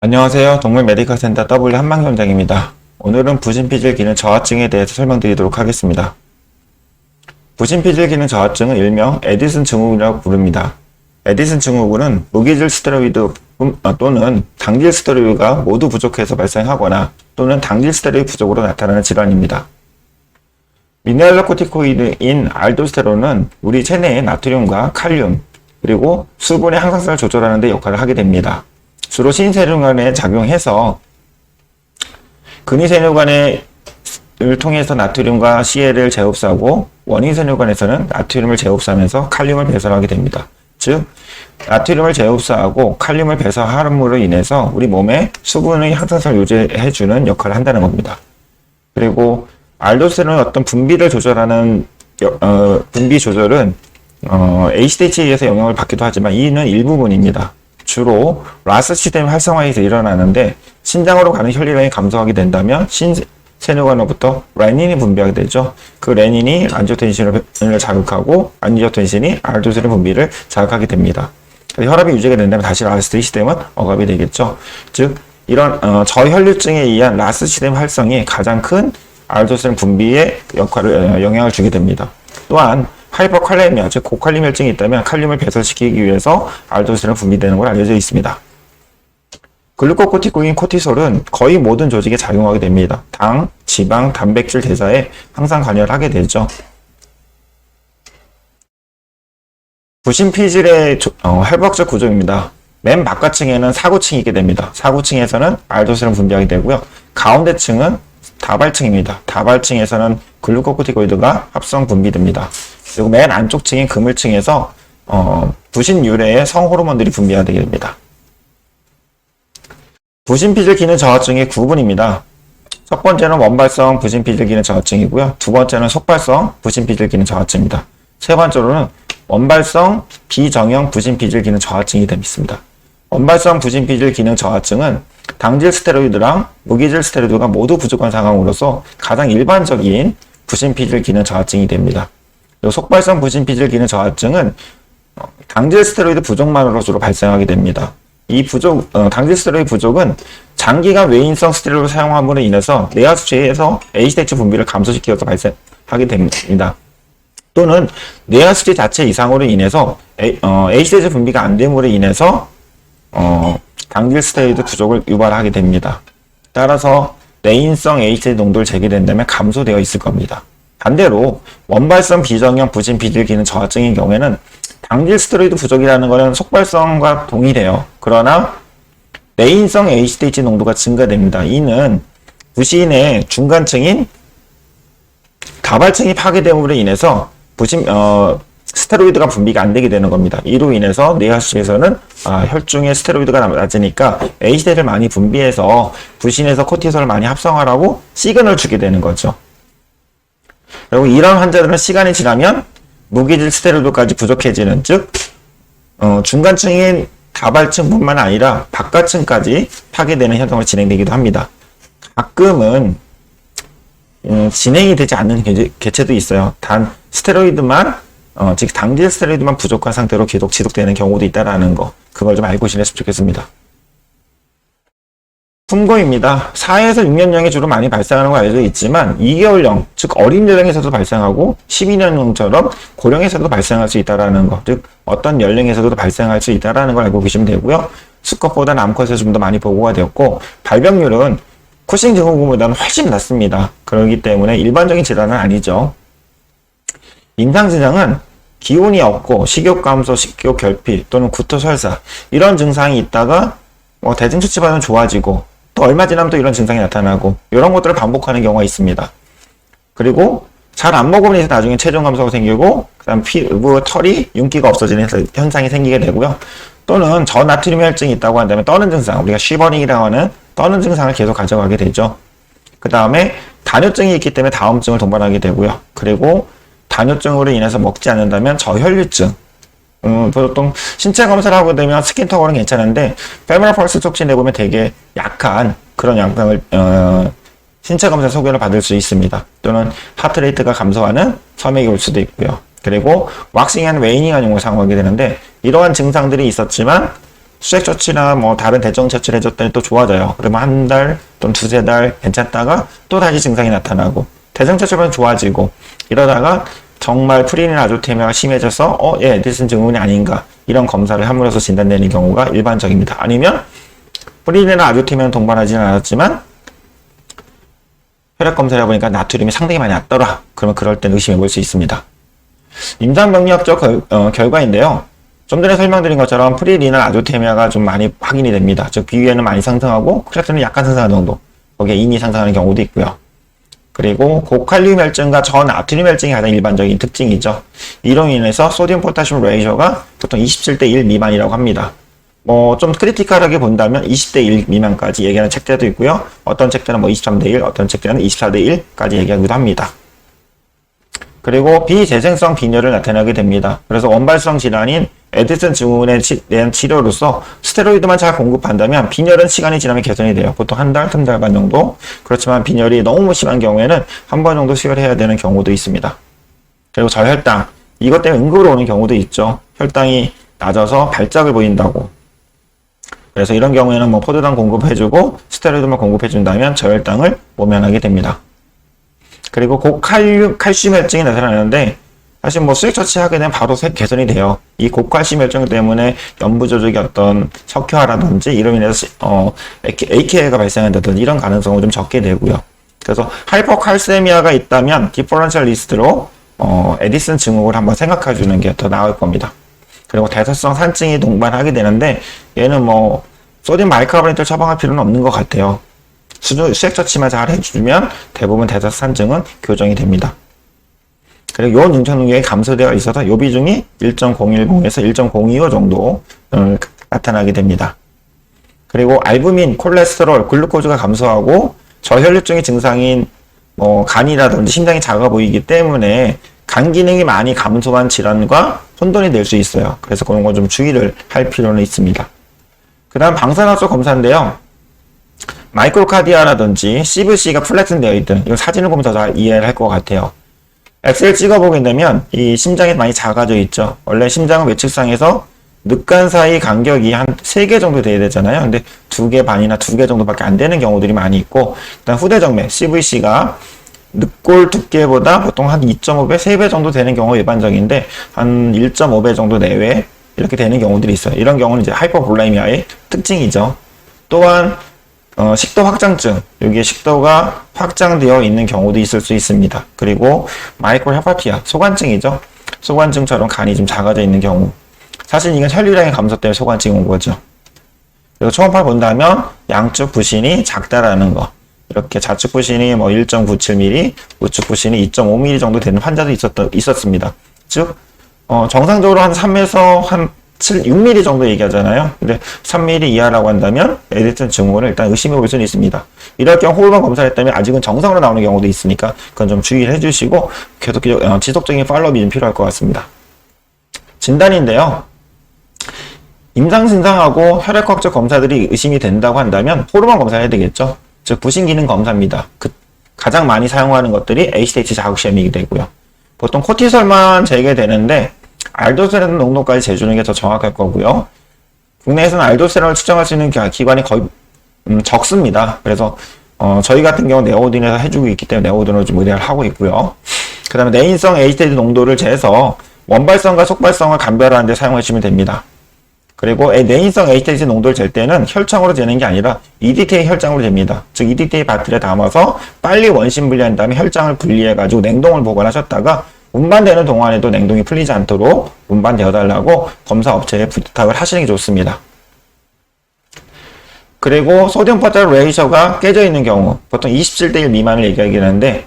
안녕하세요. 동물 메디컬 센터 W 한방현장입니다. 오늘은 부신피질 기능 저하증에 대해서 설명드리도록 하겠습니다. 부신피질 기능 저하증은 일명 에디슨 증후군이라고 부릅니다. 에디슨 증후군은 무기질 스테로이드 또는 당질 스테로이드가 모두 부족해서 발생하거나 또는 당질 스테로이드 부족으로 나타나는 질환입니다. 미네랄코티코이드인 알도스테론은 우리 체내의 나트륨과 칼륨 그리고 수분의 항상성을 조절하는 데 역할을 하게 됩니다. 주로 신세균관에 작용해서 근위세균관을 통해서 나트륨과 CL을 재흡수하고 원인세균관에서는 나트륨을 재흡수하면서 칼륨을 배설하게 됩니다. 즉 나트륨을 재흡수하고 칼륨을 배설함으로 인해서 우리 몸의 수분의 항상성을 유지해주는 역할을 한다는 겁니다. 그리고 알도스테론은 어떤 분비를 조절하는 분비 조절은 ACTH에 의해서 영향을 받기도 하지만 이는 일부분입니다. 주로 라스 시스템 활성화에서 일어나는데 신장으로 가는 혈류량이 감소하게 된다면 신세균관으로부터 레닌이 분비하게 되죠. 그 레닌이 안지오텐신을 자극하고 안지오텐신이 알도스테론 분비를 자극하게 됩니다. 혈압이 유지가 된다면 다시 라스 시스템은 억압이 되겠죠. 즉 이런 저혈류증에 의한 라스 시스템 활성이 가장 큰 알도스테론 분비에 영향을 주게 됩니다. 또한 하이퍼칼레미아, 즉 고칼륨 혈증이 있다면 칼륨을 배설시키기 위해서 알도스테론 분비되는 걸 알려져 있습니다. 글루코코티코인 코티솔은 거의 모든 조직에 작용하게 됩니다. 당, 지방, 단백질 대사에 항상 관여를 하게 되죠. 부신피질의 해부학적 구조입니다. 맨 바깥층에는 사구층이 있게 됩니다. 사구층에서는 알도스테론 분비하게 되고요. 가운데층은 다발층입니다. 다발층에서는 글루코코티코이드가 합성 분비됩니다. 그리고 맨 안쪽 층인 그물층에서 부신 유래의 성호르몬들이 분비하게 됩니다. 부신피질 기능 저하증의 구분입니다. 첫 번째는 원발성 부신피질 기능 저하증이고요. 두 번째는 속발성 부신피질 기능 저하증입니다. 세 번째로는 원발성 비정형 부신피질 기능 저하증이 됩니다. 원발성 부신피질 기능 저하증은 당질 스테로이드랑 무기질 스테로이드가 모두 부족한 상황으로서 가장 일반적인 부신피질 기능 저하증이 됩니다. 속발성 부신피질 기능 저하증은 당질 스테로이드 부족만으로 주로 발생하게 됩니다. 이 당질 스테로이드 부족은 장기간 외인성 스테로이드를 사용함으로 인해서 뇌하수체에서 ACTH 분비를 감소시켜서 발생하게 됩니다. 또는 뇌하수체 자체 이상으로 인해서 ACTH 분비가 안 됨으로 인해서 당질 스테로이드 부족을 유발하게 됩니다. 따라서 뇌인성 ACTH 농도를 재개된다면 감소되어 있을 겁니다. 반대로 원발성 비정형 부신피질 기능 저하증인 경우에는 당질 스테로이드 부족이라는 것은 속발성과 동일해요. 그러나 뇌인성 ACTH 농도가 증가됩니다. 이는 부신의 중간층인 다발층이 파괴됨으로 인해서 스테로이드가 분비가 안 되게 되는 겁니다. 이로 인해서 뇌하수체에서는 혈중에 스테로이드가 낮으니까 ACTH를 많이 분비해서 부신에서 코티솔을 많이 합성하라고 시그널을 주게 되는 거죠. 그리고 이런 환자들은 시간이 지나면 무기질 스테로이드까지 부족해지는, 즉 중간층인 다발층뿐만 아니라 바깥층까지 파괴되는 현상으로 진행되기도 합니다. 가끔은 진행이 되지 않는 개체도 있어요. 단 스테로이드만 즉 당질 스테로이드만 부족한 상태로 계속 지속되는 경우도 있다라는 거, 그걸 좀 알고 지냈으면 좋겠습니다. 품고입니다. 4에서 6년령에 주로 많이 발생하는 거 알려져 있지만 2개월령, 즉 어린 연령에서도 발생하고 12년령처럼 고령에서도 발생할 수 있다라는 거, 즉 어떤 연령에서도 발생할 수 있다라는 걸 알고 계시면 되고요. 수컷보다는 암컷에서 좀 더 많이 보고가 되었고 발병률은 쿠싱 증후군보다는 훨씬 낮습니다. 그렇기 때문에 일반적인 질환은 아니죠. 임상 증상은 기운이 없고 식욕 감소, 식욕 결핍 또는 구토 설사 이런 증상이 있다가 대증 처치받으면 좋아지고 또 얼마 지나면 또 이런 증상이 나타나고 이런 것들을 반복하는 경우가 있습니다. 그리고 잘 안 먹으면 이제 나중에 체중 감소가 생기고 그다음 피부 털이 윤기가 없어지는 현상이 생기게 되고요. 또는 저나트륨 혈증이 있다고 한다면 떠는 증상, 우리가 쉬버닝이라고 하는 떠는 증상을 계속 가져가게 되죠. 그 다음에 단뇨증이 있기 때문에 다음증을 동반하게 되고요. 그리고 단뇨증으로 인해서 먹지 않는다면 저혈류증, 보통 신체 검사를 하게 되면 스킨터거는 괜찮은데 페모럴 펄스 촉진해 보면 되게 약한 그런 양상을 신체 검사 소견을 받을 수 있습니다. 또는 하트레이트가 감소하는 섬액이 올 수도 있고요. 그리고 왁싱 앤 웨이닝한 용을 사용하게 되는데 이러한 증상들이 있었지만 수액 처치나 뭐 다른 대증 처치를 해줬더니 또 좋아져요. 그러면 한 달 또는 두세 달 괜찮다가 또 다시 증상이 나타나고 대증 처치면 좋아지고 이러다가 정말 프리닌 아조테미아가 심해져서 얘 에디슨 증후군이 아닌가 이런 검사를 함으로써 진단되는 경우가 일반적입니다. 아니면 프리닌 아조테미아는 동반하지는 않았지만 혈액 검사를 해보니까 나트륨이 상당히 많이 낮더라. 그러면 그럴 땐 의심해 볼 수 있습니다. 임상병리학적 결과인데요. 좀 전에 설명드린 것처럼 프리리널 아조테미아가 좀 많이 확인이 됩니다. 즉 비위에는 많이 상승하고 크레아틴은 약간 상승하는 정도, 거기에 인이 상승하는 경우도 있고요. 그리고 고칼륨 혈증과 저나트륨 혈증이 가장 일반적인 특징이죠. 이로 인해서 소디움 포타슘 레이셔가 보통 27대 1 미만이라고 합니다. 뭐 좀 크리티컬하게 본다면 20대 1 미만까지 얘기하는 책들도 있고요. 어떤 책들은 뭐 23대 1, 어떤 책들은 24대 1까지 얘기하기도 합니다. 그리고 비재생성 빈혈을 나타나게 됩니다. 그래서 원발성 질환인 에디슨 증후군에 대한 치료로서 스테로이드만 잘 공급한다면 빈혈은 시간이 지나면 개선이 돼요. 보통 한 달, 한 달 반 정도. 그렇지만 빈혈이 너무 심한 경우에는 한 번 정도 수혈해야 되는 경우도 있습니다. 그리고 저혈당. 이것 때문에 응급으로 오는 경우도 있죠. 혈당이 낮아서 발작을 보인다고. 그래서 이런 경우에는 뭐 포도당 공급해주고 스테로이드만 공급해준다면 저혈당을 모면하게 됩니다. 그리고 고칼륨, 칼슘 혈증이 나타나는데 사실 뭐 수액 처치하게 되면 바로 개선이 돼요. 이 고칼슘 혈증 때문에 연부 조직의 어떤 석회화라든지 이로 인해서 AKA가 발생한다든지 이런 가능성을 좀 적게 되고요. 그래서 하이퍼칼세미아가 있다면 디퍼런셜 리스트로 에디슨 증후군을 한번 생각해 주는 게 더 나을 겁니다. 그리고 대사성 산증이 동반하게 되는데 얘는 뭐 소디움 바이카보네이트를 처방할 필요는 없는 것 같아요. 수액 처치만 잘 해주면 대부분 대사성 산증은 교정이 됩니다. 그리고 요온 융착 능력이 감소되어 있어서 요 비중이 1.010에서 1.025 정도 나타나게 됩니다. 그리고 알부민, 콜레스테롤, 글루코즈가 감소하고 저혈류증의 증상인 간이라든지 심장이 작아 보이기 때문에 간 기능이 많이 감소한 질환과 혼돈이 될 수 있어요. 그래서 그런 거 좀 주의를 할 필요는 있습니다. 그 다음 방사능학적 검사인데요. 마이크로카디아라든지 CVC가 플랫은 되어 있든 이건 사진을 보면 더 잘 이해를 할 것 같아요. 엑셀 찍어보게 되면 이 심장이 많이 작아져 있죠. 원래 심장은 외측상에서 늑간 사이 간격이 한 3개 정도 돼야 되잖아요. 근데 2개 반이나 2개 정도밖에 안 되는 경우들이 많이 있고, 일단 후대정맥 CVC가 늑골 두께보다 보통 한 2.5배, 3배 정도 되는 경우가 일반적인데 한 1.5배 정도 내외 이렇게 되는 경우들이 있어요. 이런 경우는 이제 하이퍼볼라미아의 특징이죠. 또한 식도 확장증, 여기에 식도가 확장되어 있는 경우도 있을 수 있습니다. 그리고 마이크로 헤파티아, 소관증이죠. 소관증처럼 간이 좀 작아져 있는 경우. 사실 이건 혈류량의 감소 때문에 소관증이 온 거죠. 그리고 초음파를 본다면 양쪽 부신이 작다라는 거. 이렇게 좌측 부신이 뭐 1.97mm, 우측 부신이 2.5mm 정도 되는 환자도 있었습니다. 즉, 정상적으로 한 3에서 한 6mm 정도 얘기하잖아요. 근데 3mm 이하라고 한다면 에디슨 증후군을 일단 의심해 볼 수는 있습니다. 이럴 경우 호르몬 검사를 했다면 아직은 정상으로 나오는 경우도 있으니까 그건 좀 주의를 해주시고 계속 지속적인 팔로우업이 좀 필요할 것 같습니다. 진단인데요. 임상 증상하고 혈액학적 검사들이 의심이 된다고 한다면 호르몬 검사를 해야 되겠죠. 즉 부신 기능 검사입니다. 가장 많이 사용하는 것들이 HDH 자극 시험이 되고요. 보통 코티솔만 재개되는데 알도스테론 농도까지 재주는 게 더 정확할 거고요. 국내에서는 알도스테론을 측정할 수 있는 기관이 거의 적습니다. 그래서 저희 같은 경우 네오딘에서 해주고 있기 때문에 네오딘으로 좀 의뢰를 하고 있고요. 그 다음에 내인성 HDH 농도를 재서 원발성과 속발성을 감별하는 데 사용해 주시면 됩니다. 그리고 내인성 HDH 농도를 잴 때는 혈청으로 재는 게 아니라 EDTA 혈장으로 잽니다. 즉 EDTA 바틀에 담아서 빨리 원심 분리한 다음에 혈장을 분리해가지고 냉동을 보관하셨다가 운반되는 동안에도 냉동이 풀리지 않도록 운반되어 달라고 검사 업체에 부탁을 하시는 게 좋습니다. 그리고 소디움 포타슘 레이셔가 깨져 있는 경우 보통 27대 1 미만을 얘기하긴 하는데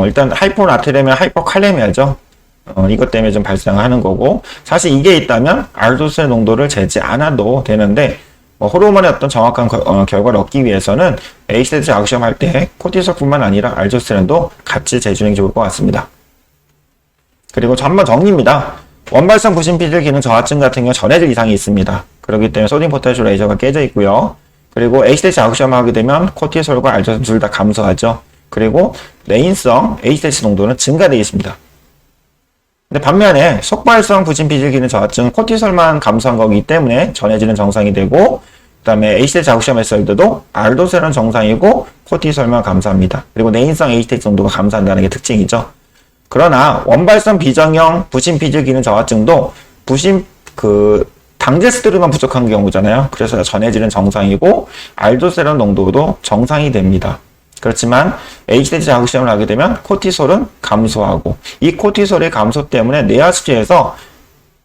일단 하이포나트륨이나 하이퍼칼레미아죠. 이것 때문에 좀 발생하는 거고, 사실 이게 있다면 알도스테론 농도를 재지 않아도 되는데 호르몬의 어떤 정확한 결과를 얻기 위해서는 HDH 자극 시험 할 때 코티솔뿐만 아니라 알도스테론도 같이 재주는 게 좋을 것 같습니다. 그리고 한번 정리입니다. 원발성 부신피질 기능 저하증 같은 경우 전해질 이상이 있습니다. 그렇기 때문에 소디움 포타슘 레이저가 깨져 있고요. 그리고 HDH 자극 시험을 하게 되면 코티솔과 알도스테론 둘 다 감소하죠. 그리고 내인성 HDH 농도는 증가되어 있습니다. 근데 반면에 속발성 부진피질 기능 저하증은 코티솔만 감소한 거기 때문에 전해질은 정상이 되고, 그 다음에 HDL 자극시험 했을 때도 알도스테론 정상이고 코티솔만 감소합니다. 그리고 내인성 HDL 정도가 감소한다는 게 특징이죠. 그러나 원발성 비정형 부신피질 기능 저하증도 당질스테론만 부족한 경우잖아요. 그래서 전해질은 정상이고 알도스테론 농도도 정상이 됩니다. 그렇지만 HDL 자극시험을 하게 되면 코티솔은 감소하고, 이 코티솔의 감소 때문에 뇌하수지에서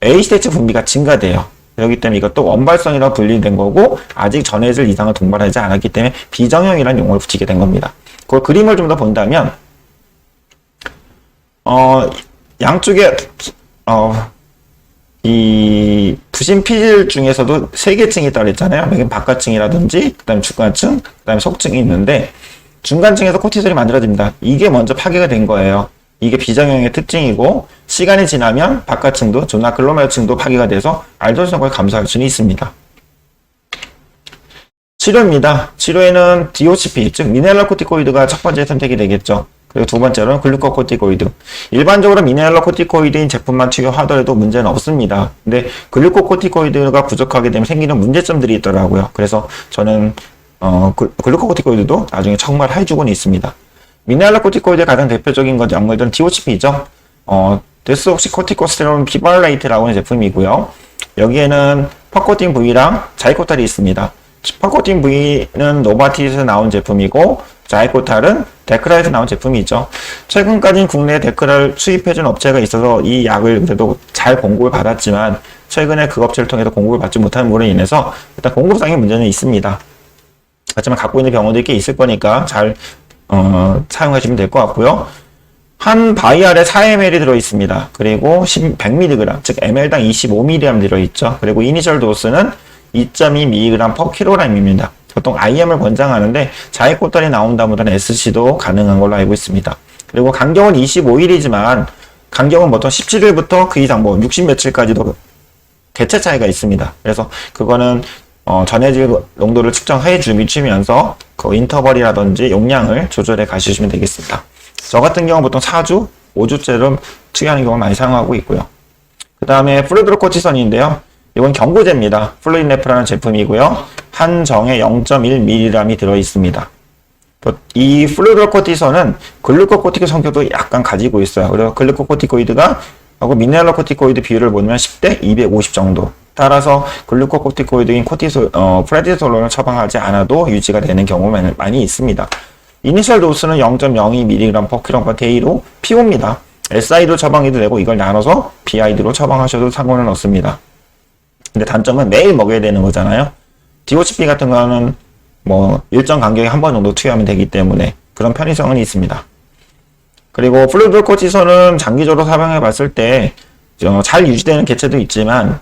HDL 분비가 증가돼요. 그렇기 때문에 이것도 원발성이라고 분리된 거고, 아직 전해질 이상을 동반하지 않았기 때문에 비정형이라는 용어를 붙이게 된 겁니다. 그 그림을 좀 더 본다면 양쪽에 이 부신피질 중에서도 세 개층이 따로 있잖아요. 여기 바깥층이라든지, 그 다음에 중간층, 그 다음에 속층이 있는데, 중간층에서 코티솔이 만들어집니다. 이게 먼저 파괴가 된 거예요. 이게 비정형의 특징이고, 시간이 지나면 바깥층도, 조나클로메르층도 파괴가 돼서 알도스테론을 감소할 수는 있습니다. 치료입니다. 치료에는 DOCP, 즉 미네랄 코티코이드가 첫 번째 선택이 되겠죠. 그리고 두 번째로는 글루코코티코이드. 일반적으로 미네랄 코티코이드인 제품만 투여하더라도 문제는 없습니다. 근데 글루코코티코이드가 부족하게 되면 생기는 문제점들이 있더라고요. 그래서 저는 글루코코티코이드도 나중에 촉발해주고는 있습니다. 미네랄 코티코이드의 가장 대표적인 약물들은 DOCP죠. 데스옥시코티코스테론 피발레이트라고 하는 제품이고요. 여기에는 퍼코틴 V랑 자이코탈이 있습니다. 퍼코틴 V는 노바티스에서 나온 제품이고, 자이코탈은 데크라에서 나온 제품이죠. 최근까지는 국내에 데크라를 수입해준 업체가 있어서 이 약을 그래도 잘 공급을 받았지만, 최근에 그 업체를 통해서 공급을 받지 못하는 부분으로 인해서 일단 공급상의 문제는 있습니다. 하지만 갖고 있는 병원들이 꽤 있을 거니까 잘 사용하시면 될 것 같고요. 한 바이알에 4ml이 들어있습니다. 그리고 100mg, 즉 ml당 25mg 들어있죠. 그리고 이니셜 도스는 2.2mg per kg입니다. 보통 IM을 권장하는데 자이코탈이 나온 다음부터는 SC도 가능한 걸로 알고 있습니다. 그리고 간격은 25일이지만 간격은 보통 17일부터 그 이상 60 며칠까지도 개체 차이가 있습니다. 그래서 그거는 전해질 농도를 측정해 주시면서 그 인터벌이라든지 용량을 조절해 가시면 되겠습니다. 저 같은 경우 보통 4주, 5주째로 투여하는 경우를 많이 사용하고 있고요. 그 다음에 플루드로코티선인데요. 이건 경구제입니다. 플루인네프라는 제품이고요. 한 정에 0.1mg이 들어있습니다. 이 플루드로코티선은 글루코코티코 성격도 약간 가지고 있어요. 그래서 글루코코티코이드가 하고 미네랄코티코이드 비율을 보면 10대 250 정도. 따라서 글루코코티코이드인 프레디솔론을 처방하지 않아도 유지가 되는 경우가 많이 있습니다. 이니셜 도스는 0.02mg per kg day로 피고입니다. SI도 처방해도 되고 이걸 나눠서 BID로 처방하셔도 상관은 없습니다. 근데 단점은 매일 먹어야 되는 거잖아요. DOCP 같은 거는 일정 간격에 한 번 정도 투여하면 되기 때문에 그런 편의성은 있습니다. 그리고 플루드코티선은 장기적으로 사용해 봤을 때 잘 유지되는 개체도 있지만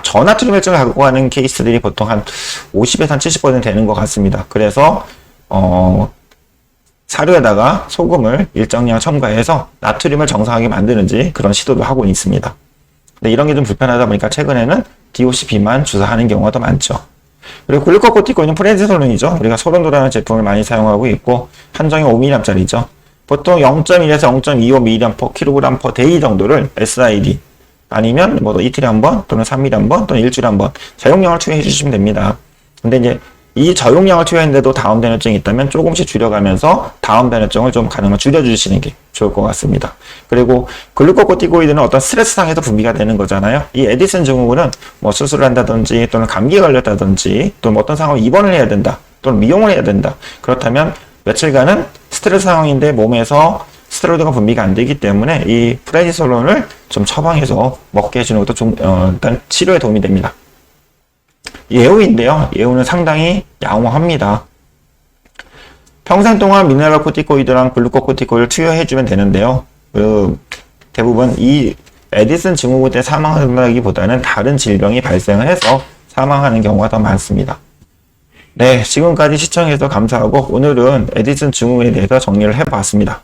저나트륨 혈증을 갖고 가는 케이스들이 보통 한 50에서 한 70% 되는 것 같습니다. 그래서 사료에다가 소금을 일정량 첨가해서 나트륨을 정상하게 만드는지 그런 시도도 하고 있습니다. 근데 이런 게 좀 불편하다 보니까 최근에는 DOCP만 주사하는 경우가 더 많죠. 그리고 글루코코티코이드는 프레디솔론이죠. 우리가 소론도라는 제품을 많이 사용하고 있고 한정이 5mg짜리죠. 보통 0.1에서 0.25mg per kg per day 정도를 SID 아니면 이틀에 한 번 또는 3일에 한 번 또는 일주일에 한 번 저용량을 투여해 주시면 됩니다. 근데 이제 이 저용량을 투여했는데도 다운 변혈증이 있다면 조금씩 줄여가면서 다운 변혈증을 좀 가능하면 줄여주시는 게 좋을 것 같습니다. 그리고 글루코코티코이드는 어떤 스트레스 상에서 분비가 되는 거잖아요. 이 에디슨 증후군은 수술을 한다든지 또는 감기에 걸렸다든지 또는 어떤 상황에 입원을 해야 된다 또는 미용을 해야 된다. 그렇다면 며칠간은 스트레스 상황인데 몸에서 스테로이드가 분비가 안 되기 때문에 이 프레디솔론을 좀 처방해서 먹게 해주는 것도 좀 일단 치료에 도움이 됩니다. 예후인데요. 예후는 상당히 양호합니다. 평생 동안 미네랄 코티코이드랑 글루코코티코이드를 투여해주면 되는데요. 대부분 이 에디슨 증후군 때 사망한다기보다는 다른 질병이 발생을 해서 사망하는 경우가 더 많습니다. 네, 지금까지 시청해서 감사하고 오늘은 에디슨 증후군에 대해서 정리를 해봤습니다.